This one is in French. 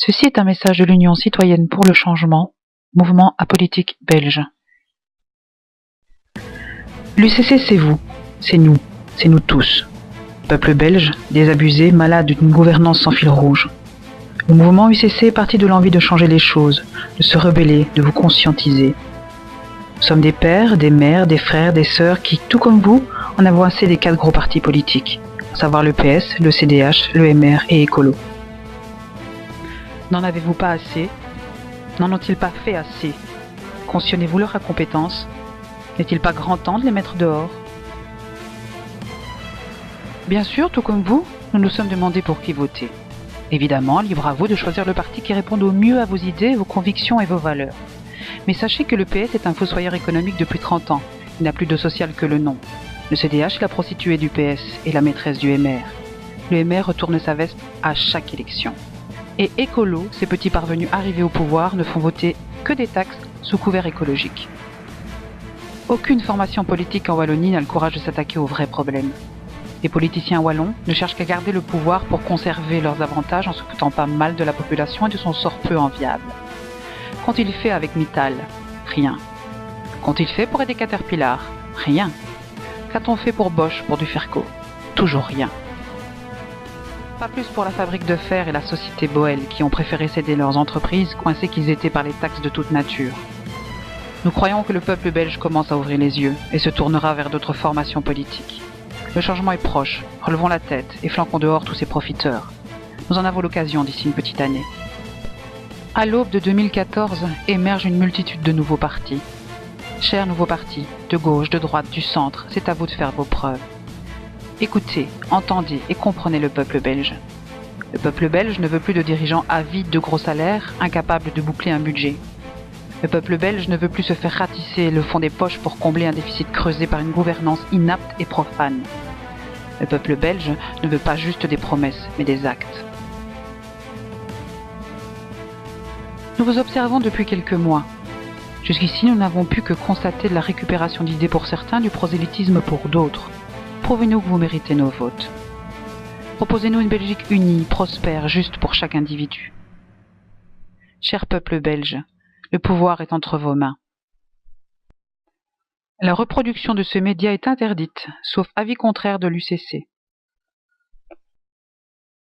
Ceci est un message de l'Union citoyenne pour le changement, mouvement apolitique belge. L'UCC, c'est vous, c'est nous tous. Peuple belge, désabusé, malade d'une gouvernance sans fil rouge. Le mouvement UCC est parti de l'envie de changer les choses, de se rebeller, de vous conscientiser. Nous sommes des pères, des mères, des frères, des sœurs qui, tout comme vous, en avons assez des 4 gros partis politiques, à savoir le PS, le CDH, le MR et Écolo. N'en avez-vous pas assez? N'en ont-ils pas fait assez? Cautionnez-vous leur incompétence? N'est-il pas grand temps de les mettre dehors? Bien sûr, tout comme vous, nous nous sommes demandé pour qui voter. Évidemment, libre à vous de choisir le parti qui réponde au mieux à vos idées, vos convictions et vos valeurs. Mais sachez que le PS est un fossoyeur économique depuis 30 ans. Il n'a plus de social que le nom. Le CDH est la prostituée du PS et la maîtresse du MR. Le MR retourne sa veste à chaque élection. Et Écolo, ces petits parvenus arrivés au pouvoir, ne font voter que des taxes sous couvert écologique. Aucune formation politique en Wallonie n'a le courage de s'attaquer aux vrais problèmes. Les politiciens wallons ne cherchent qu'à garder le pouvoir pour conserver leurs avantages en se foutant pas mal de la population et de son sort peu enviable. Qu'ont-ils fait avec Mittal? Rien. Qu'ont-ils fait pour aider Caterpillar? Rien. Qu'a-t-on fait pour Bosch, pour Duferco? Toujours rien. Pas plus pour la fabrique de fer et la société Boel qui ont préféré céder leurs entreprises, coincés qu'ils étaient par les taxes de toute nature. Nous croyons que le peuple belge commence à ouvrir les yeux et se tournera vers d'autres formations politiques. Le changement est proche, relevons la tête et flanquons dehors tous ces profiteurs. Nous en avons l'occasion d'ici une petite année. À l'aube de 2014 émerge une multitude de nouveaux partis. Chers nouveaux partis, de gauche, de droite, du centre, c'est à vous de faire vos preuves. Écoutez, entendez et comprenez le peuple belge. Le peuple belge ne veut plus de dirigeants avides de gros salaires, incapables de boucler un budget. Le peuple belge ne veut plus se faire ratisser le fond des poches pour combler un déficit creusé par une gouvernance inapte et profane. Le peuple belge ne veut pas juste des promesses, mais des actes. Nous vous observons depuis quelques mois. Jusqu'ici, nous n'avons pu que constater de la récupération d'idées pour certains, du prosélytisme pour d'autres. Prouvez-nous que vous méritez nos votes. Proposez-nous une Belgique unie, prospère, juste pour chaque individu. Cher peuple belge, le pouvoir est entre vos mains. La reproduction de ce média est interdite, sauf avis contraire de l'UCC.